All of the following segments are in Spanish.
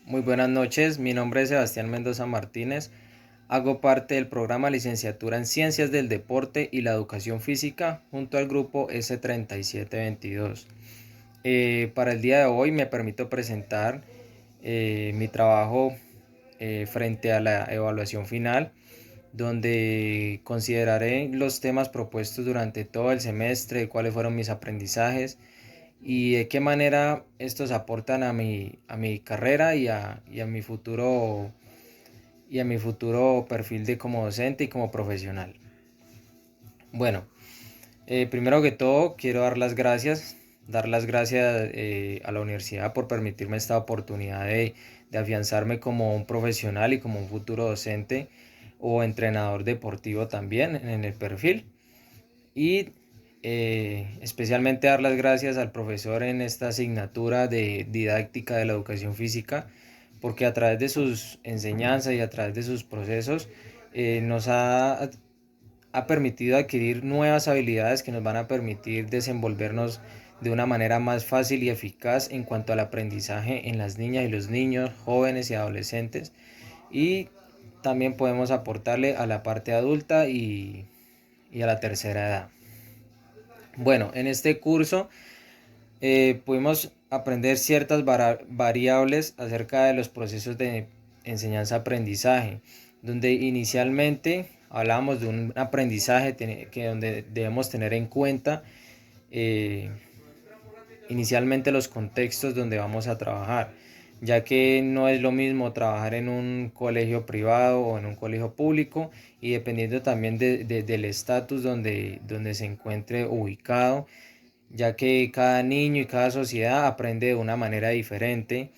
Muy buenas noches, mi nombre es Sebastián Mendoza Martínez, hago parte del programa Licenciatura en Ciencias del Deporte y la Educación Física junto al grupo S3722. Para el día de hoy me permito presentar mi trabajo frente a la evaluación final, donde consideraré los temas propuestos durante todo el semestre, cuáles fueron mis aprendizajes y de qué manera estos aportan a mi carrera y a mi futuro perfil de como docente y como profesional. Bueno, primero que todo quiero dar las gracias a la universidad por permitirme esta oportunidad de afianzarme como un profesional y como un futuro docente o entrenador deportivo también en el perfil. Y especialmente dar las gracias al profesor en esta asignatura de didáctica de la educación física, porque a través de sus enseñanzas y a través de sus procesos nos ha permitido adquirir nuevas habilidades que nos van a permitir desenvolvernos de una manera más fácil y eficaz en cuanto al aprendizaje en las niñas y los niños, jóvenes y adolescentes. Y también podemos aportarle a la parte adulta y a la tercera edad. Bueno, en este curso pudimos aprender ciertas variables acerca de los procesos de enseñanza-aprendizaje, donde inicialmente hablábamos de un aprendizaje donde debemos tener en cuenta eh, inicialmente los contextos donde vamos a trabajar, ya que no es lo mismo trabajar en un colegio privado o en un colegio público y dependiendo también del estatus donde se encuentre ubicado, ya que cada niño y cada sociedad aprende de una manera diferente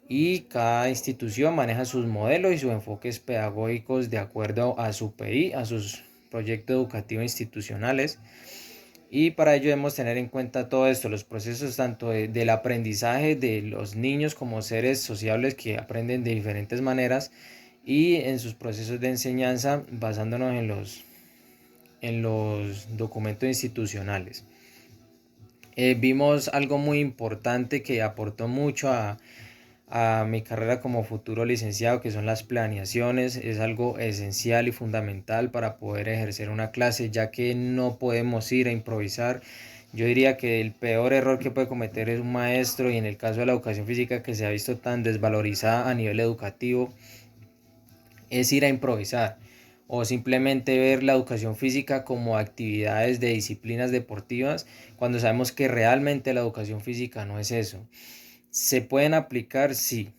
y cada institución maneja sus modelos y sus enfoques pedagógicos de acuerdo a su PI, a sus proyectos educativos institucionales. Y para ello debemos tener en cuenta todo esto, los procesos tanto del aprendizaje de los niños como seres sociables que aprenden de diferentes maneras y en sus procesos de enseñanza basándonos en los documentos institucionales. Vimos algo muy importante que aportó mucho a mi carrera como futuro licenciado, que son las planeaciones. Es algo esencial y fundamental para poder ejercer una clase, ya que no podemos ir a improvisar. Yo diría que el peor error que puede cometer es un maestro, y en el caso de la educación física que se ha visto tan desvalorizada a nivel educativo, es ir a improvisar o simplemente ver la educación física como actividades de disciplinas deportivas, cuando sabemos que realmente la educación física no es eso. Se pueden aplicar, sí,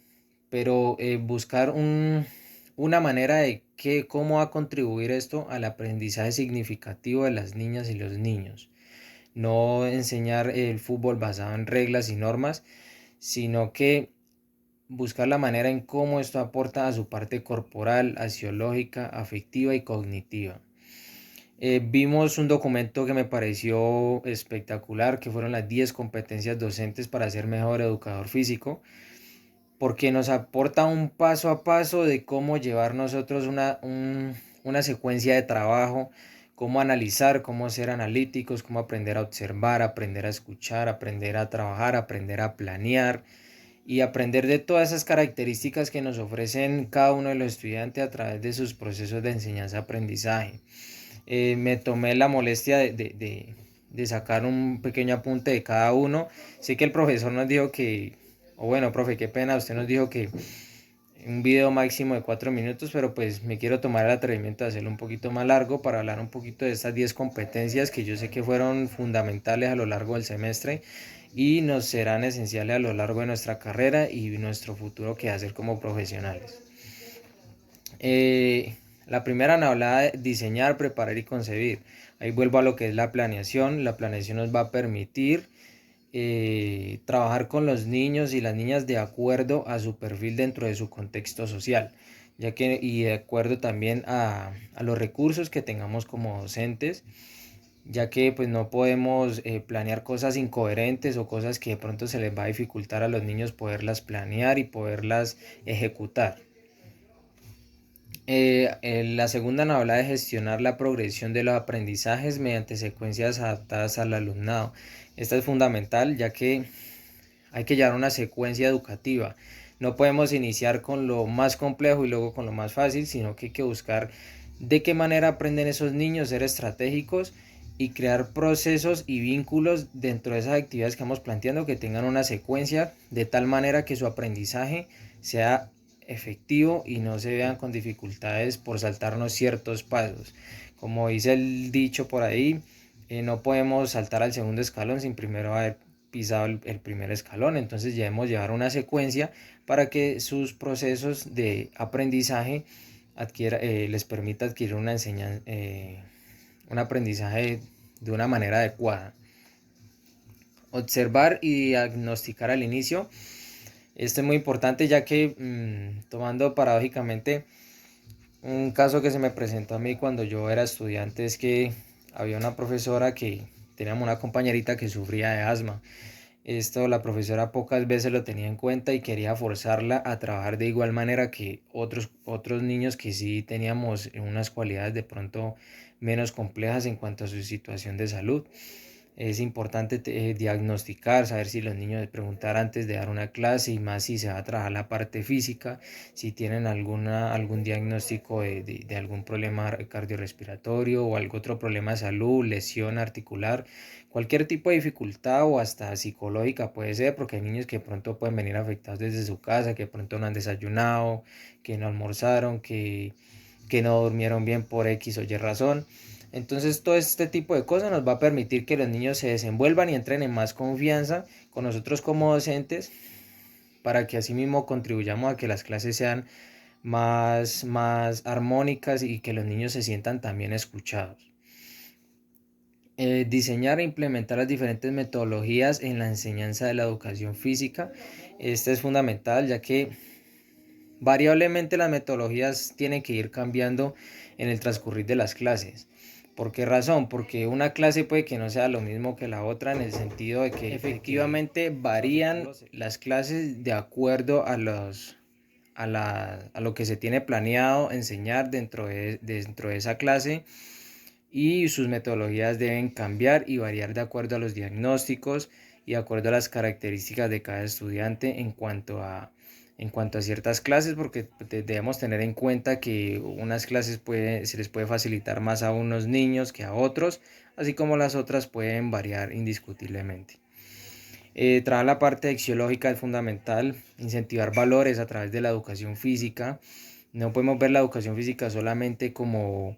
pero buscar una manera de cómo va a contribuir esto al aprendizaje significativo de las niñas y los niños. No enseñar el fútbol basado en reglas y normas, sino que buscar la manera en cómo esto aporta a su parte corporal, axiológica, afectiva y cognitiva. Vimos un documento que me pareció espectacular, que fueron las 10 competencias docentes para ser mejor educador físico, porque nos aporta un paso a paso de cómo llevar nosotros una secuencia de trabajo, cómo analizar, cómo ser analíticos, cómo aprender a observar, aprender a escuchar, aprender a trabajar, aprender a planear y aprender de todas esas características que nos ofrecen cada uno de los estudiantes a través de sus procesos de enseñanza-aprendizaje. Me tomé la molestia de sacar un pequeño apunte de cada uno. Sé que el profesor nos dijo o bueno, profe, qué pena, usted nos dijo que un video máximo de 4 minutos, pero pues me quiero tomar el atrevimiento de hacerlo un poquito más largo para hablar un poquito de estas 10 competencias que yo sé que fueron fundamentales a lo largo del semestre y nos serán esenciales a lo largo de nuestra carrera y nuestro futuro que hacer como profesionales. La primera nos hablaba de diseñar, preparar y concebir. Ahí vuelvo a lo que es la planeación. La planeación nos va a permitir trabajar con los niños y las niñas de acuerdo a su perfil dentro de su contexto social, y de acuerdo también a los recursos que tengamos como docentes, ya que pues no podemos planear cosas incoherentes o cosas que de pronto se les va a dificultar a los niños poderlas planear y poderlas ejecutar. La segunda nos habla de gestionar la progresión de los aprendizajes mediante secuencias adaptadas al alumnado. Esta es fundamental, ya que hay que llevar una secuencia educativa No podemos iniciar con lo más complejo y luego con lo más fácil, sino que hay que buscar de qué manera aprenden esos niños, ser estratégicos y crear procesos y vínculos dentro de esas actividades que vamos planteando, que tengan una secuencia de tal manera que su aprendizaje sea efectivo y no se vean con dificultades por saltarnos ciertos pasos. Como dice el dicho por ahí, no podemos saltar al segundo escalón sin primero haber pisado el primer escalón. Entonces debemos llevar una secuencia para que sus procesos de aprendizaje les permita adquirir una enseñanza, un aprendizaje de una manera adecuada. Observar y diagnosticar al inicio. Esto es muy importante, ya que tomando paradójicamente un caso que se me presentó a mí cuando yo era estudiante, es que había una profesora que teníamos una compañerita que sufría de asma. Esto la profesora pocas veces lo tenía en cuenta y quería forzarla a trabajar de igual manera que otros niños que sí teníamos unas cualidades de pronto menos complejas en cuanto a su situación de salud. Es importante diagnosticar, saber si los niños preguntar antes de dar una clase, y más si se va a trabajar la parte física, si tienen algún diagnóstico de algún problema cardiorrespiratorio o algún otro problema de salud, lesión articular, cualquier tipo de dificultad o hasta psicológica puede ser, porque hay niños que de pronto pueden venir afectados desde su casa, que de pronto no han desayunado, que no almorzaron, que no durmieron bien por X o Y razón. Entonces todo este tipo de cosas nos va a permitir que los niños se desenvuelvan y entren en más confianza con nosotros como docentes, para que así mismo contribuyamos a que las clases sean más armónicas y que los niños se sientan también escuchados. Diseñar e implementar las diferentes metodologías en la enseñanza de la educación física. Este es fundamental, ya que variablemente las metodologías tienen que ir cambiando en el transcurrir de las clases. ¿Por qué razón? Porque una clase puede que no sea lo mismo que la otra, en el sentido de que efectivamente varían las clases de acuerdo a lo que se tiene planeado enseñar dentro de esa clase, y sus metodologías deben cambiar y variar de acuerdo a los diagnósticos y de acuerdo a las características de cada estudiante en cuanto a ciertas clases, porque debemos tener en cuenta que unas clases se les puede facilitar más a unos niños que a otros, así como las otras pueden variar indiscutiblemente. Trabajar la parte axiológica es fundamental, incentivar valores a través de la educación física. No podemos ver la educación física solamente como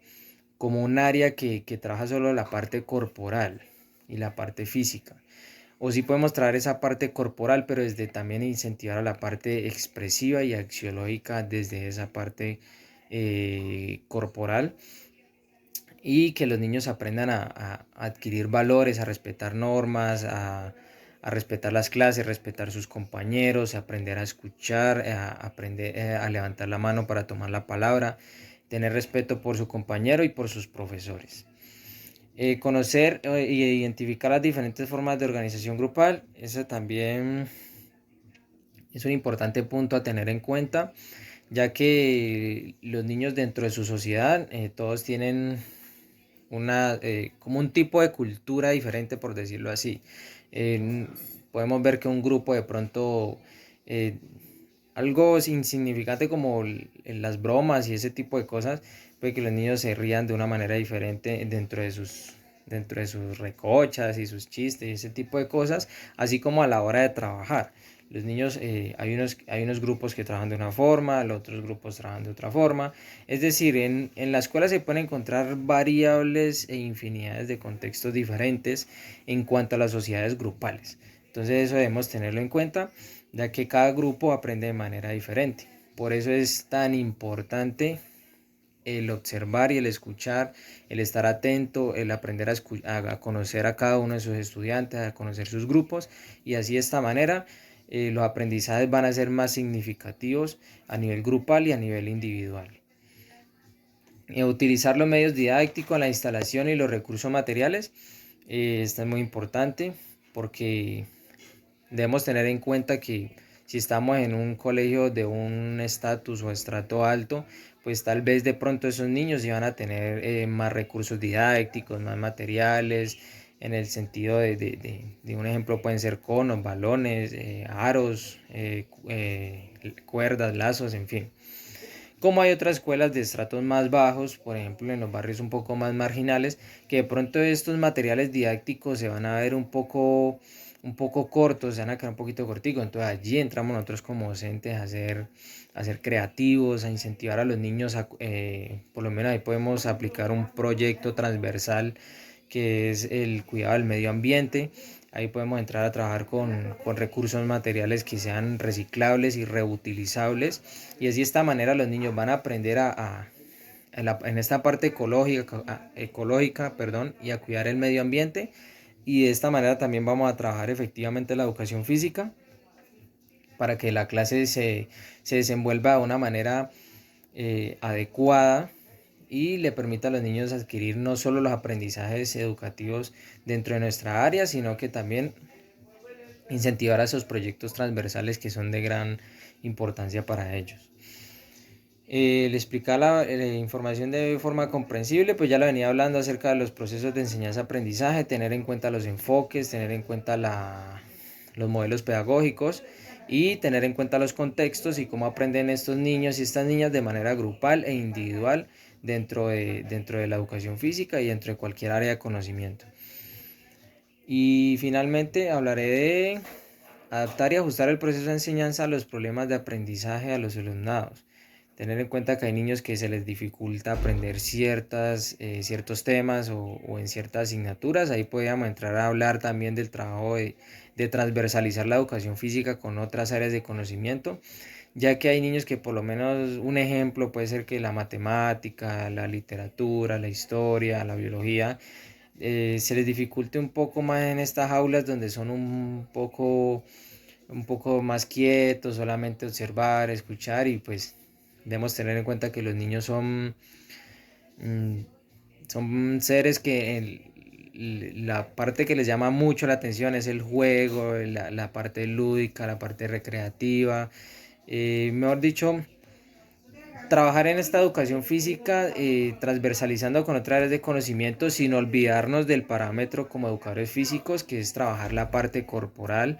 un área que trabaja solo la parte corporal y la parte física. O sí podemos traer esa parte corporal, pero desde también incentivar a la parte expresiva y axiológica desde esa parte corporal, y que los niños aprendan a adquirir valores, a respetar normas, a respetar las clases, respetar sus compañeros, aprender a escuchar, aprender a levantar la mano para tomar la palabra, tener respeto por su compañero y por sus profesores. Conocer y identificar las diferentes formas de organización grupal, eso también es un importante punto a tener en cuenta, ya que los niños dentro de su sociedad todos tienen como un tipo de cultura diferente, por decirlo así. Eh, Podemos ver que un grupo de pronto, eh, algo insignificante como las bromas y ese tipo de cosas, puede que los niños se rían de una manera diferente dentro de sus recochas y sus chistes y ese tipo de cosas, así como a la hora de trabajar. Los niños, hay unos grupos que trabajan de una forma, los otros grupos trabajan de otra forma. Es decir, en la escuela se pueden encontrar variables e infinidades de contextos diferentes en cuanto a las sociedades grupales. Entonces eso debemos tenerlo en cuenta, ya que cada grupo aprende de manera diferente. Por eso es tan importante el observar y el escuchar, el estar atento, el aprender a conocer a cada uno de sus estudiantes, a conocer sus grupos, y así de esta manera los aprendizajes van a ser más significativos a nivel grupal y a nivel individual. Utilizar los medios didácticos, la instalación y los recursos materiales, esto es muy importante, porque debemos tener en cuenta que si estamos en un colegio de un estatus o estrato alto, pues tal vez de pronto esos niños iban a tener más recursos didácticos, más materiales, en el sentido de un ejemplo pueden ser conos, balones, aros, cuerdas, lazos, en fin. Como hay otras escuelas de estratos más bajos, por ejemplo en los barrios un poco más marginales, que de pronto estos materiales didácticos se van a ver un poco cortos, se van a quedar un poquito corticos. Entonces allí entramos nosotros como docentes a ser creativos, a incentivar a los niños, por lo menos ahí podemos aplicar un proyecto transversal que es el cuidado del medio ambiente. Ahí podemos entrar a trabajar con recursos materiales que sean reciclables y reutilizables. Y así de esta manera los niños van a aprender en esta parte ecológica, perdón, y a cuidar el medio ambiente. Y de esta manera también vamos a trabajar efectivamente la educación física para que la clase se desenvuelva de una manera adecuada y le permita a los niños adquirir no solo los aprendizajes educativos dentro de nuestra área, sino que también incentivar a esos proyectos transversales que son de gran importancia para ellos. El explicar la información de forma comprensible, pues ya lo venía hablando acerca de los procesos de enseñanza-aprendizaje, tener en cuenta los enfoques, tener en cuenta los modelos pedagógicos y tener en cuenta los contextos y cómo aprenden estos niños y estas niñas de manera grupal e individual dentro de la educación física y dentro de cualquier área de conocimiento. Y finalmente hablaré de adaptar y ajustar el proceso de enseñanza a los problemas de aprendizaje a los alumnados. Tener en cuenta que hay niños que se les dificulta aprender ciertos temas o en ciertas asignaturas. Ahí podríamos entrar a hablar también del trabajo de transversalizar la educación física con otras áreas de conocimiento, ya que hay niños que por lo menos un ejemplo puede ser que la matemática, la literatura, la historia, la biología, se les dificulte un poco más en estas aulas donde son un poco más quietos, solamente observar, escuchar y pues debemos tener en cuenta que los niños mm, son seres que la parte que les llama mucho la atención es el juego, la parte lúdica, la parte recreativa. Mejor dicho, trabajar en esta educación física, transversalizando con otras áreas de conocimiento, sin olvidarnos del parámetro como educadores físicos, que es trabajar la parte corporal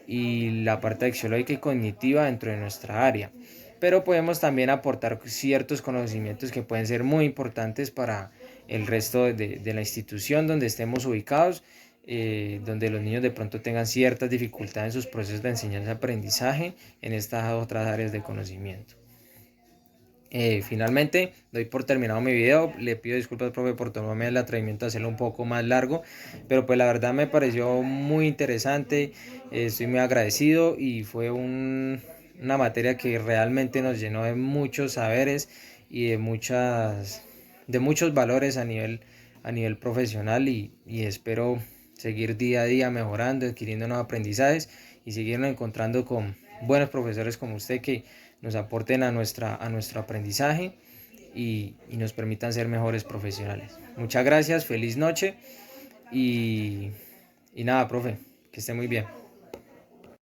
y la parte axiológica y cognitiva dentro de nuestra área. Pero podemos también aportar ciertos conocimientos que pueden ser muy importantes para el resto de la institución donde estemos ubicados, donde los niños de pronto tengan ciertas dificultades en sus procesos de enseñanza-aprendizaje en estas otras áreas de conocimiento. Finalmente, doy por terminado mi video. Le pido disculpas, profe, por tomarme el atrevimiento de hacerlo un poco más largo, pero pues la verdad me pareció muy interesante. Estoy muy agradecido y fue una materia que realmente nos llenó de muchos saberes y de muchos valores a nivel profesional y espero seguir día a día mejorando, adquiriendo nuevos aprendizajes y seguirnos encontrando con buenos profesores como usted que nos aporten a nuestro aprendizaje y nos permitan ser mejores profesionales. Muchas gracias, feliz noche y nada, profe, que esté muy bien.